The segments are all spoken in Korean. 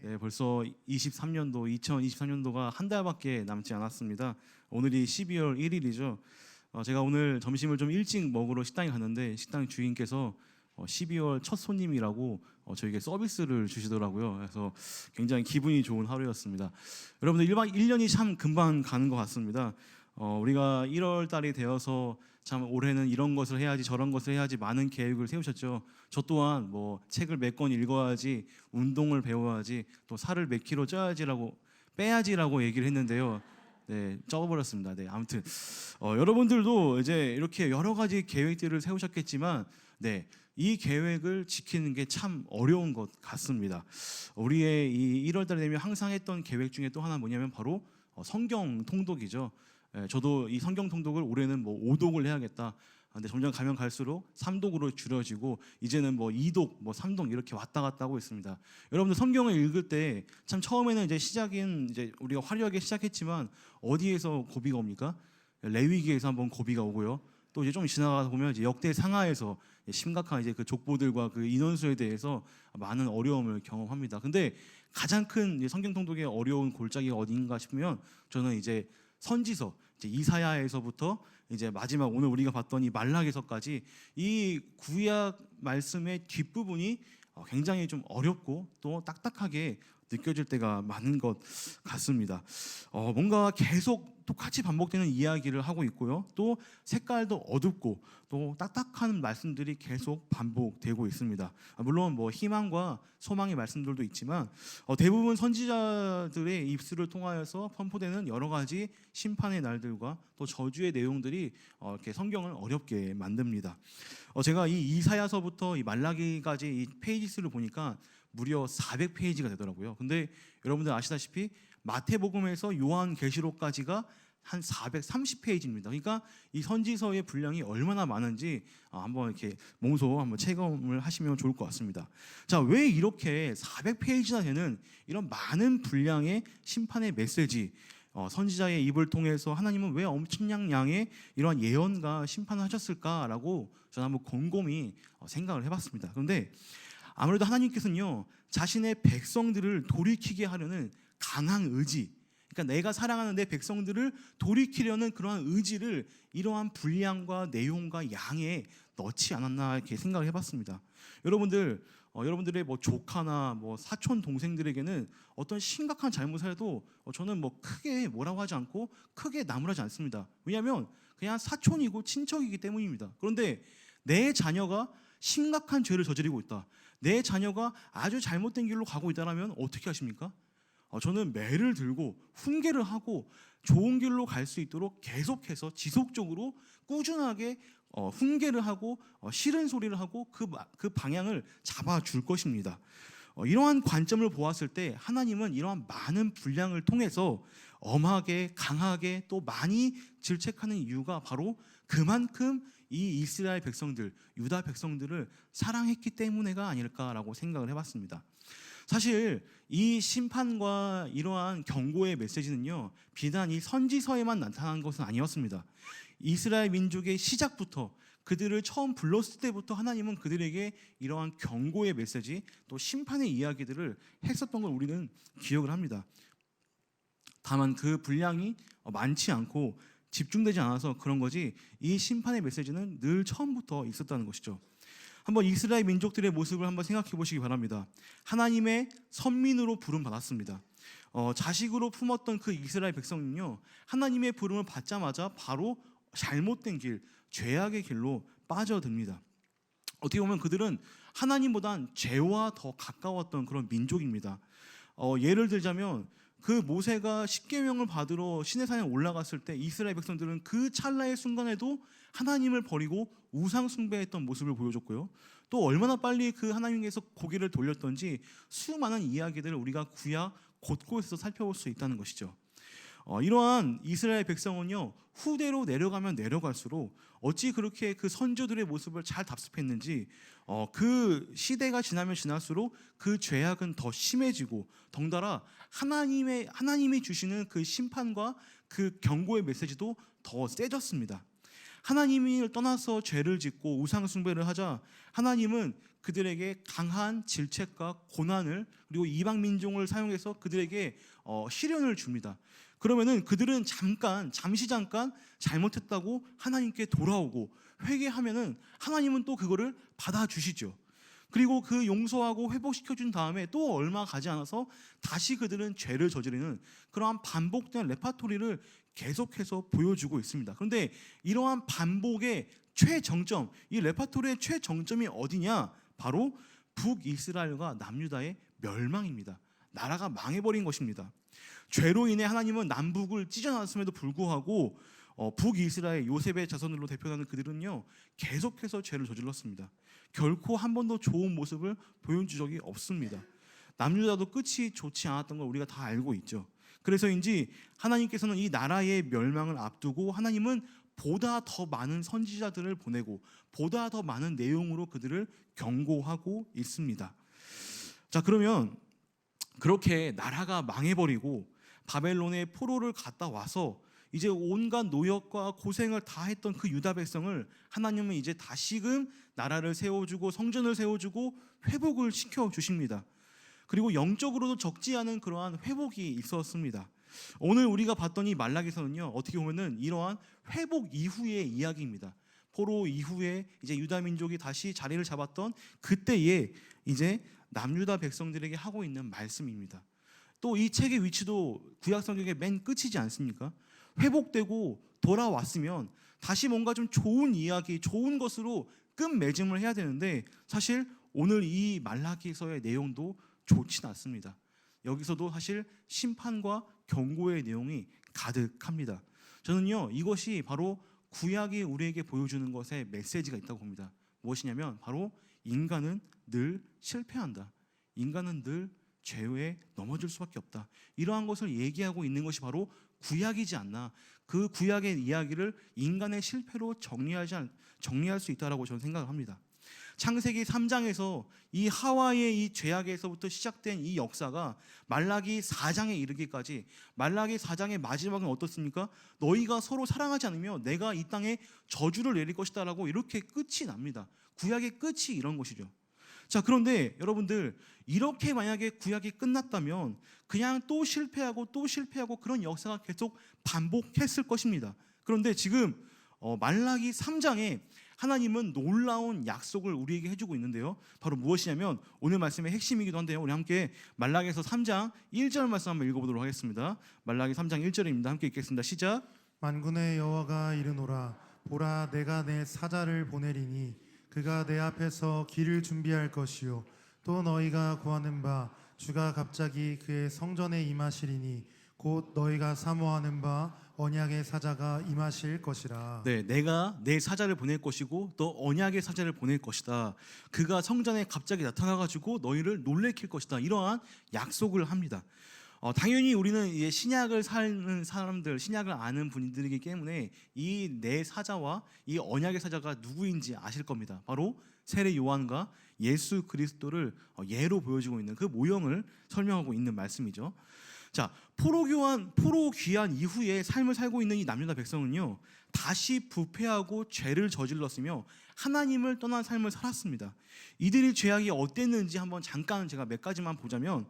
네, 벌써 23년도 2023년도가 한 달밖에 남지 않았습니다. 오늘이 12월 1일이죠. 제가 오늘 점심을 좀 일찍 먹으러 식당에 갔는데 식당 주인께서 12월 첫 손님이라고 저에게 서비스를 주시더라고요. 그래서 굉장히 기분이 좋은 하루였습니다. 여러분들 1년이 참 금방 가는 것 같습니다. 우리가 1월 달이 되어서 참 올해는 이런 것을 해야지 저런 것을 해야지 많은 계획을 세우셨죠. 저 또한 뭐 책을 몇 권 읽어야지, 운동을 배워야지, 또 살을 몇 킬로 빼야지라고 얘기를 했는데요. 네, 쪄버렸습니다. 네, 아무튼 여러분들도 이제 이렇게 여러 가지 계획들을 세우셨겠지만, 네, 이 계획을 지키는 게 참 어려운 것 같습니다. 우리의 이 1월 달이 되면 항상 했던 계획 중에 또 하나 뭐냐면 바로 성경 통독이죠. 저도 이 성경 통독을 올해는 뭐 5독을 해야겠다. 근데 점점 가면 갈수록 3독으로 줄여지고 이제는 뭐 2독, 뭐 3독 이렇게 왔다 갔다 하고 있습니다. 여러분들 성경을 읽을 때 참 처음에는 이제 우리가 화려하게 시작했지만 어디에서 고비가 옵니까? 레위기에서 한번 고비가 오고요. 또 이제 좀 지나가다 보면 이제 역대 상하에서 심각한 이제 그 족보들과 그 인원수에 대해서 많은 어려움을 경험합니다. 근데 가장 큰 성경 통독의 어려운 골짜기가 어딘가 싶으면 저는 이제 선지서, 이제 이사야에서부터 이제 마지막 오늘 우리가 봤던 이 말라기서까지 이 구약 말씀의 뒷부분이 굉장히 좀 어렵고 또 딱딱하게 느껴질 때가 많은 것 같습니다. 뭔가 계속 똑같이 반복되는 이야기를 하고 있고요. 또 색깔도 어둡고 또 딱딱한 말씀들이 계속 반복되고 있습니다. 물론 뭐 희망과 소망의 말씀들도 있지만 대부분 선지자들의 입술을 통하여서 선포되는 여러 가지 심판의 날들과 또 저주의 내용들이 이렇게 성경을 어렵게 만듭니다. 제가 이 이사야서부터 이 말라기까지 이 페이지 수를 보니까 무려 400페이지가 되더라고요. 근데 여러분들 아시다시피 마태복음에서 요한계시록까지가 한 430페이지입니다. 그러니까 이 선지서의 분량이 얼마나 많은지 한번 이렇게 몸소 한번 체감을 하시면 좋을 것 같습니다. 자, 왜 이렇게 400페이지나 되는 이런 많은 분량의 심판의 메시지, 선지자의 입을 통해서 하나님은 왜 엄청난 양의 이러한 예언과 심판을 하셨을까라고 저는 한번 곰곰이 생각을 해봤습니다. 그런데 아무래도 하나님께서는요, 자신의 백성들을 돌이키게 하려는 강한 의지, 그러니까 내가 사랑하는 내 백성들을 돌이키려는 그러한 의지를 이러한 분량과 내용과 양에 넣지 않았나 이렇게 생각을 해봤습니다. 여러분들의 뭐 조카나 뭐 사촌 동생들에게는 어떤 심각한 잘못을 해도 저는 뭐 크게 뭐라고 하지 않고 크게 나무라지 않습니다. 왜냐하면 그냥 사촌이고 친척이기 때문입니다. 그런데 내 자녀가 심각한 죄를 저지르고 있다, 내 자녀가 아주 잘못된 길로 가고 있다면 어떻게 하십니까? 저는 매를 들고 훈계를 하고 좋은 길로 갈 수 있도록 계속해서 지속적으로 꾸준하게 훈계를 하고 싫은 소리를 하고 그 방향을 잡아줄 것입니다. 이러한 관점을 보았을 때 하나님은 이러한 많은 분량을 통해서 엄하게 강하게 또 많이 질책하는 이유가 바로 그만큼 이 이스라엘 백성들, 유다 백성들을 사랑했기 때문에가 아닐까라고 생각을 해봤습니다. 사실 이 심판과 이러한 경고의 메시지는요, 비단 이 선지서에만 나타난 것은 아니었습니다. 이스라엘 민족의 시작부터 그들을 처음 불렀을 때부터 하나님은 그들에게 이러한 경고의 메시지 또 심판의 이야기들을 했었던 걸 우리는 기억을 합니다. 다만 그 분량이 많지 않고 집중되지 않아서 그런 거지, 이 심판의 메시지는 늘 처음부터 있었다는 것이죠. 한번 이스라엘 민족들의 모습을 한번 생각해 보시기 바랍니다. 하나님의 선민으로 부름 받았습니다. 자식으로 품었던 그 이스라엘 백성은요, 하나님의 부름을 받자마자 바로 잘못된 길, 죄악의 길로 빠져듭니다. 어떻게 보면 그들은 하나님보단 죄와 더 가까웠던 그런 민족입니다. 예를 들자면 그 모세가 십계명을 받으러 시내산에 올라갔을 때 이스라엘 백성들은 그 찰나의 순간에도 하나님을 버리고 우상 숭배했던 모습을 보여줬고요. 또 얼마나 빨리 그 하나님께서 고개를 돌렸던지 수많은 이야기들을 우리가 구약 곳곳에서 살펴볼 수 있다는 것이죠. 이러한 이스라엘 백성은요, 후대로 내려가면 내려갈수록 어찌 그렇게 그 선조들의 모습을 잘 답습했는지 그 시대가 지나면 지날수록 그 죄악은 더 심해지고 덩달아 하나님이 주시는 그 심판과 그 경고의 메시지도 더 세졌습니다. 하나님을 떠나서 죄를 짓고 우상 숭배를 하자 하나님은 그들에게 강한 질책과 고난을 그리고 이방 민족을 사용해서 그들에게 시련을 줍니다. 그러면은 그들은 잠시 잠깐 잘못했다고 하나님께 돌아오고 회개하면은 하나님은 또 그거를 받아주시죠. 그리고 그 용서하고 회복시켜준 다음에 또 얼마 가지 않아서 다시 그들은 죄를 저지르는 그러한 반복된 레파토리를 계속해서 보여주고 있습니다. 그런데 이러한 반복의 최정점, 이 레파토리의 최정점이 어디냐? 바로 북이스라엘과 남유다의 멸망입니다. 나라가 망해버린 것입니다. 죄로 인해 하나님은 남북을 찢어놨음에도 불구하고 북이스라엘 요셉의 자손으로 대표하는 그들은요 계속해서 죄를 저질렀습니다. 결코 한 번도 좋은 모습을 보여준 적이 없습니다. 남유다도 끝이 좋지 않았던 걸 우리가 다 알고 있죠. 그래서인지 하나님께서는 이 나라의 멸망을 앞두고 하나님은 보다 더 많은 선지자들을 보내고 보다 더 많은 내용으로 그들을 경고하고 있습니다. 자, 그러면 그렇게 나라가 망해버리고 바벨론의 포로를 갔다 와서 이제 온갖 노역과 고생을 다 했던 그 유다 백성을 하나님은 이제 다시금 나라를 세워주고 성전을 세워주고 회복을 시켜주십니다. 그리고 영적으로도 적지 않은 그러한 회복이 있었습니다. 오늘 우리가 봤던 이 말라기서는요 어떻게 보면은 이러한 회복 이후의 이야기입니다. 포로 이후에 이제 유다 민족이 다시 자리를 잡았던 그때에 이제 남유다 백성들에게 하고 있는 말씀입니다. 또 이 책의 위치도 구약 성경의 맨 끝이지 않습니까? 회복되고 돌아왔으면 다시 뭔가 좀 좋은 이야기, 좋은 것으로 끝맺음을 해야 되는데 사실 오늘 이 말라기서의 내용도 좋진 않습니다. 여기서도 사실 심판과 경고의 내용이 가득합니다. 저는요 이것이 바로 구약이 우리에게 보여주는 것에 메시지가 있다고 봅니다. 무엇이냐면 바로 인간은 늘 실패한다. 인간은 늘 죄에 넘어질 수밖에 없다. 이러한 것을 얘기하고 있는 것이 바로 구약이지 않나. 그 구약의 이야기를 인간의 실패로 정리할 수 있다라고 저는 생각을 합니다. 창세기 3장에서 이 하와의 이 죄악에서부터 시작된 이 역사가 말라기 4장에 이르기까지, 말라기 4장의 마지막은 어떻습니까? 너희가 서로 사랑하지 않으면 내가 이 땅에 저주를 내릴 것이다 라고 이렇게 끝이 납니다. 구약의 끝이 이런 것이죠. 자, 그런데 여러분들 이렇게 만약에 구약이 끝났다면 그냥 또 실패하고 그런 역사가 계속 반복했을 것입니다. 그런데 지금 말라기 3장에 하나님은 놀라운 약속을 우리에게 해주고 있는데요. 바로 무엇이냐면 오늘 말씀의 핵심이기도 한데요. 우리 함께 말라기서 3장 1절 말씀 한번 읽어보도록 하겠습니다. 말라기 3장 1절입니다. 함께 읽겠습니다. 시작. 만군의 여호와가 이르노라. 보라, 내가 내 사자를 보내리니 그가 내 앞에서 길을 준비할 것이요 또 너희가 구하는 바 주가 갑자기 그의 성전에 임하시리니 곧 너희가 사모하는 바 언약의 사자가 임하실 것이라. 네, 내가 내 사자를 보낼 것이고 또 언약의 사자를 보낼 것이다. 그가 성전에 갑자기 나타나가지고 너희를 놀래킬 것이다. 이러한 약속을 합니다. 당연히 우리는 이제 신약을 사는 사람들, 신약을 아는 분들이기 때문에 이 내 사자와 이 언약의 사자가 누구인지 아실 겁니다. 바로 세례 요한과 예수 그리스도를 예로 보여주고 있는 그 모형을 설명하고 있는 말씀이죠. 자, 포로 귀환 이후에 삶을 살고 있는 이 남유다 백성은요 다시 부패하고 죄를 저질렀으며 하나님을 떠난 삶을 살았습니다. 이들의 죄악이 어땠는지 한번 잠깐 제가 몇 가지만 보자면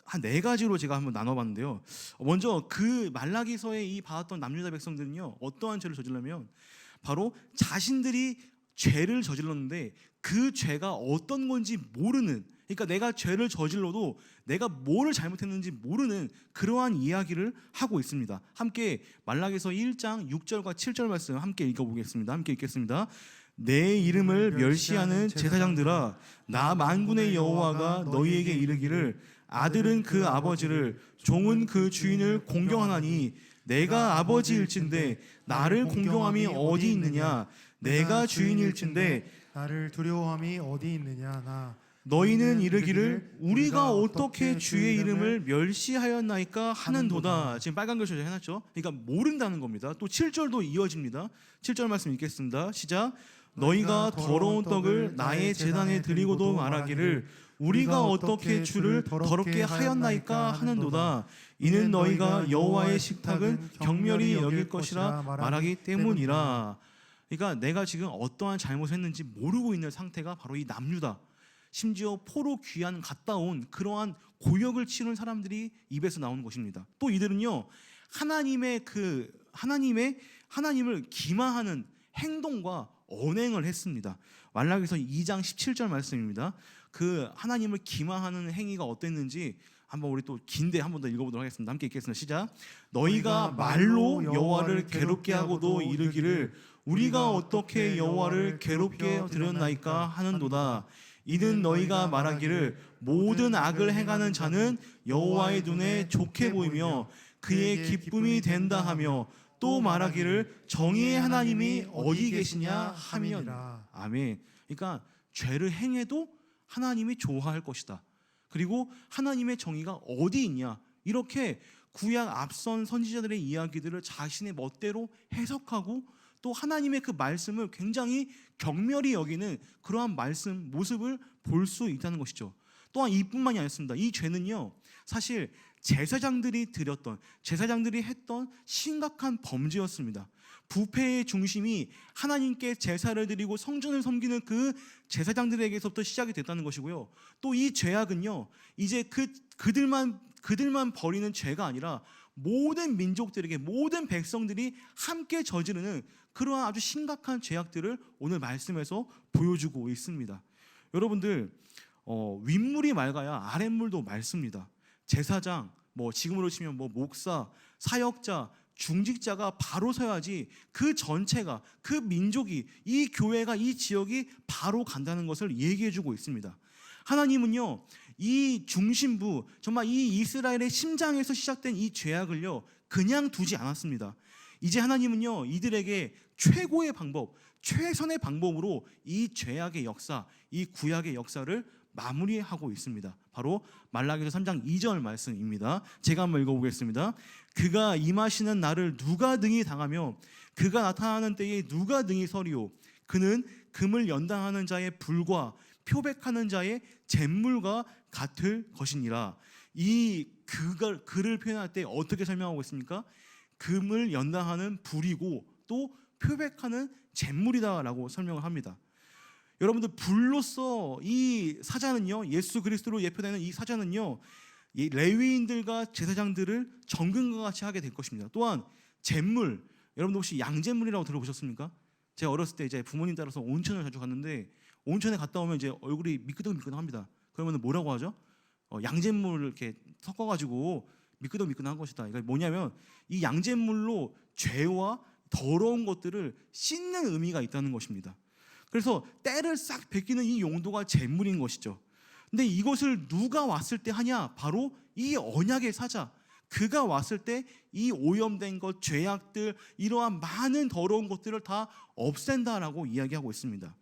한 4가지로 제가 한번 나눠봤는데요. 먼저 그 말라기서에 이 받았던 남유다 백성들은요 어떠한 죄를 저질렀냐면 바로 자신들이 죄를 저질렀는데 그 죄가 어떤 건지 모르는, 그러니까 내가 죄를 저질러도 내가 뭐를 잘못했는지 모르는 그러한 이야기를 하고 있습니다. 함께 말라기서 1장 6절과 7절 말씀 함께 읽어보겠습니다. 함께 읽겠습니다. 내 이름을 멸시하는 제사장들아, 나 만군의 여호와가 너희에게 이르기를 아들은 그 아버지를, 종은 그 주인을 공경하나니 내가 아버지일진데 나를 공경함이 어디 있느냐? 내가 주인일진데 나를 두려워함이 어디 있느냐? 나 너희는 이르기를 우리가 어떻게 주의 이름을 멸시하였나이까 하는도다. 지금 빨간 글씨로 해놨죠. 그러니까 모른다는 겁니다. 또 7절도 이어집니다. 7절 말씀 읽겠습니다. 시작. 너희가 더러운 떡을 나의 제단에 드리고도 말하기를 우리가 어떻게 주를 더럽게 하였나이까 하는도다. 이는 너희가 여호와의 식탁은 경멸히 여길 것이라 말하기 때문이라. 그러니까 내가 지금 어떠한 잘못을 했는지 모르고 있는 상태가 바로 이 남유다. 심지어 포로 귀환 갔다 온 그러한 고역을 치른 사람들이 입에서 나오는 것입니다. 또 이들은요, 하나님을 기만하는 행동과 언행을 했습니다. 말라기서 2장 17절 말씀입니다. 그 하나님을 기만하는 행위가 어땠는지 한번 우리 또 긴데 한 번 더 읽어보도록 하겠습니다. 함께 읽겠습니다. 시작. 너희가 말로 여호와를 괴롭게 하고도 이르기를 우리가 어떻게 여호와를 괴롭게 드렸나이까 하는도다. 이는 너희가 말하기를 모든 악을 행하는 자는 여호와의 눈에 좋게 보이며 그의 기쁨이 된다 하며 또 말하기를 정의의 하나님이 어디 계시냐 하며. 아멘. 그러니까 죄를 행해도 하나님이 좋아할 것이다. 그리고 하나님의 정의가 어디 있냐, 이렇게 구약 앞선 선지자들의 이야기들을 자신의 멋대로 해석하고 또 하나님의 그 말씀을 굉장히 경멸히 여기는 그러한 말씀 모습을 볼 수 있다는 것이죠. 또한 이뿐만이 아니었습니다. 이 죄는요, 사실 제사장들이 했던 심각한 범죄였습니다. 부패의 중심이 하나님께 제사를 드리고 성전을 섬기는 그 제사장들에게서부터 시작이 됐다는 것이고요. 또 이 죄악은요, 이제 그들만 벌이는 죄가 아니라 모든 민족들에게, 모든 백성들이 함께 저지르는 그러한 아주 심각한 죄악들을 오늘 말씀에서 보여주고 있습니다. 여러분들, 윗물이 맑아야 아랫물도 맑습니다. 제사장, 지금으로 치면 목사, 사역자, 중직자가 바로 서야지 그 전체가, 그 민족이, 이 교회가, 이 지역이 바로 간다는 것을 얘기해주고 있습니다. 하나님은요, 이 중심부, 정말 이 이스라엘의 심장에서 시작된 이 죄악을요, 그냥 두지 않았습니다. 이제 하나님은요, 이들에게 최고의 방법, 최선의 방법으로 이 죄악의 역사, 이 구약의 역사를 마무리하고 있습니다. 바로 말라기서 3장 2절 말씀입니다. 제가 한번 읽어보겠습니다. 그가 임하시는 날을 누가 등이 당하며 그가 나타나는 때에 누가 등이 서리오. 그는 금을 연당하는 자의 불과 표백하는 자의 잿물과 같을 것이니라. 이 그를 표현할 때 어떻게 설명하고 있습니까? 금을 연당하는 불이고 또 표백하는 잿물이다라고 설명을 합니다. 여러분들, 불로서 이 사자는요, 예수 그리스도로 예표되는 이 사자는요, 이 레위인들과 제사장들을 정금과 같이 하게 될 것입니다. 또한 잿물, 여러분들 혹시 양잿물이라고 들어보셨습니까? 제가 어렸을 때 이제 부모님 따라서 온천을 자주 갔는데 온천에 갔다 오면 이제 얼굴이 미끄덩미끄덩합니다. 그러면 뭐라고 하죠? 양잿물을 이렇게 섞어가지고 미끄덩미끄덩한 것이다. 이게 뭐냐면 이 양잿물로 죄와 더러운 것들을 씻는 의미가 있다는 것입니다. 그래서 때를 싹 벗기는 이 용도가 잿물인 것이죠. 근데 이것을 누가 왔을 때 하냐? 바로 이 언약의 사자, 그가 왔을 때 이 오염된 것, 죄악들, 이러한 많은 더러운 것들을 다 없앤다라고 이야기하고 있습니다.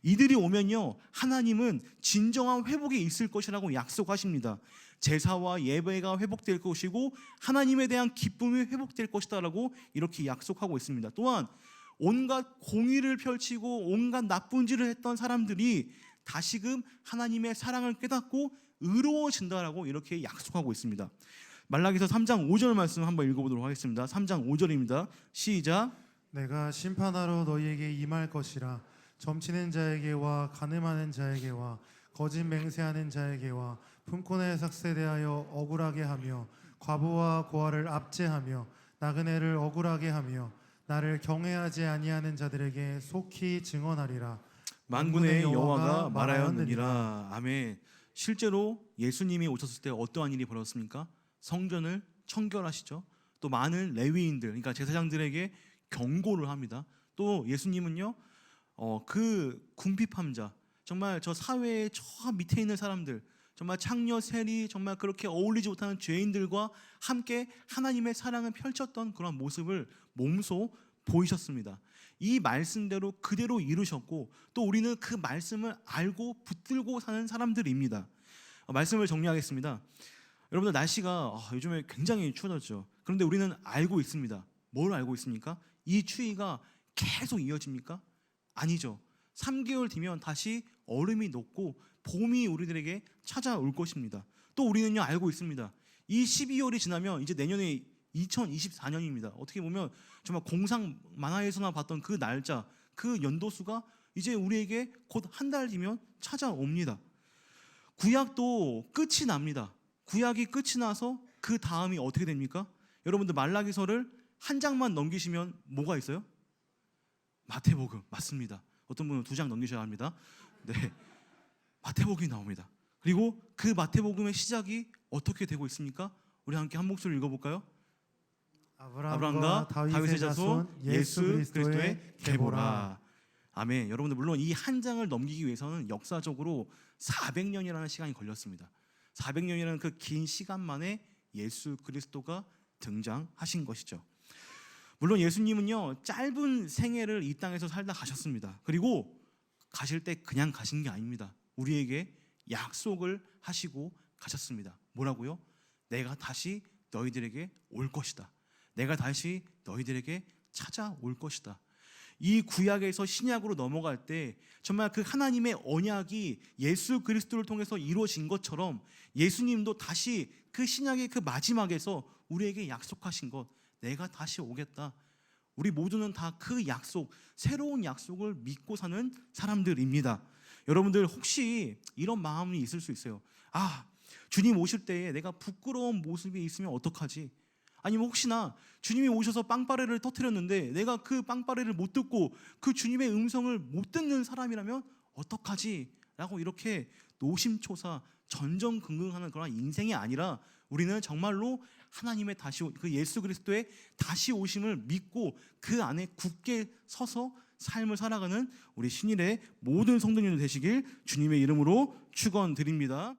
이들이 오면요, 하나님은 진정한 회복이 있을 것이라고 약속하십니다. 제사와 예배가 회복될 것이고 하나님에 대한 기쁨이 회복될 것이다라고 이렇게 약속하고 있습니다. 또한 온갖 공의를 펼치고 온갖 나쁜 짓을 했던 사람들이 다시금 하나님의 사랑을 깨닫고 의로워진다라고 이렇게 약속하고 있습니다. 말라기서 3장 5절 말씀 한번 읽어보도록 하겠습니다. 3장 5절입니다. 시작. 내가 심판하러 너희에게 임할 것이라. 점치는 자에게와 간음하는 자에게와 거짓 맹세하는 자에게와 품꾼에 삭세대하여 억울하게 하며 과부와 고아를 압제하며 나그네를 억울하게 하며 나를 경외하지 아니하는 자들에게 속히 증언하리라. 만군의 여호와가 말하였느니라. 아멘. 실제로 예수님이 오셨을 때 어떠한 일이 벌어졌습니까? 성전을 청결하시죠. 또 많은 레위인들, 그러니까 제사장들에게 경고를 합니다. 또 예수님은요, 그 궁핍함자, 정말 저 사회의 저 밑에 있는 사람들, 정말 창녀, 세리, 정말 그렇게 어울리지 못하는 죄인들과 함께 하나님의 사랑을 펼쳤던 그런 모습을 몸소 보이셨습니다. 이 말씀대로 그대로 이루셨고 또 우리는 그 말씀을 알고 붙들고 사는 사람들입니다. 말씀을 정리하겠습니다. 여러분들, 날씨가 요즘에 굉장히 추워졌죠. 그런데 우리는 알고 있습니다. 뭘 알고 있습니까? 이 추위가 계속 이어집니까? 아니죠. 3개월 뒤면 다시 얼음이 녹고 봄이 우리들에게 찾아올 것입니다. 또 우리는요, 알고 있습니다. 이 12월이 지나면 이제 내년에 2024년입니다. 어떻게 보면 정말 공상 만화에서나 봤던 그 날짜, 그 연도수가 이제 우리에게 곧 한 달 뒤면 찾아옵니다. 구약도 끝이 납니다. 구약이 끝이 나서 그 다음이 어떻게 됩니까? 여러분들 말라기서를 한 장만 넘기시면 뭐가 있어요? 마태복음. 맞습니다. 어떤 분은 2장 넘기셔야 합니다. 네, 마태복음이 나옵니다. 그리고 그 마태복음의 시작이 어떻게 되고 있습니까? 우리 함께 한 목소리 읽어볼까요? 아브라함과 다윗의 자손 예수 그리스도의 계보라. 아멘. 여러분들 물론 이 한 장을 넘기기 위해서는 역사적으로 400년이라는 시간이 걸렸습니다. 400년이라는 그 긴 시간 만에 예수 그리스도가 등장하신 것이죠. 물론 예수님은요, 짧은 생애를 이 땅에서 살다 가셨습니다. 그리고 가실 때 그냥 가신 게 아닙니다. 우리에게 약속을 하시고 가셨습니다. 뭐라고요? 내가 다시 너희들에게 올 것이다. 내가 다시 너희들에게 찾아올 것이다. 이 구약에서 신약으로 넘어갈 때 정말 그 하나님의 언약이 예수 그리스도를 통해서 이루어진 것처럼 예수님도 다시 그 신약의 그 마지막에서 우리에게 약속하신 것, 내가 다시 오겠다. 우리 모두는 다 그 약속, 새로운 약속을 믿고 사는 사람들입니다. 여러분들 혹시 이런 마음이 있을 수 있어요. 아, 주님 오실 때에 내가 부끄러운 모습이 있으면 어떡하지? 아니면 혹시나 주님이 오셔서 빵빠레를 터뜨렸는데 내가 그 빵빠레를 못 듣고 그 주님의 음성을 못 듣는 사람이라면 어떡하지? 라고 이렇게 노심초사 전전긍긍하는 그런 인생이 아니라 우리는 정말로 하나님의 그 예수 그리스도의 다시 오심을 믿고 그 안에 굳게 서서 삶을 살아가는 우리 신일의 모든 성도님들 되시길 주님의 이름으로 축원드립니다.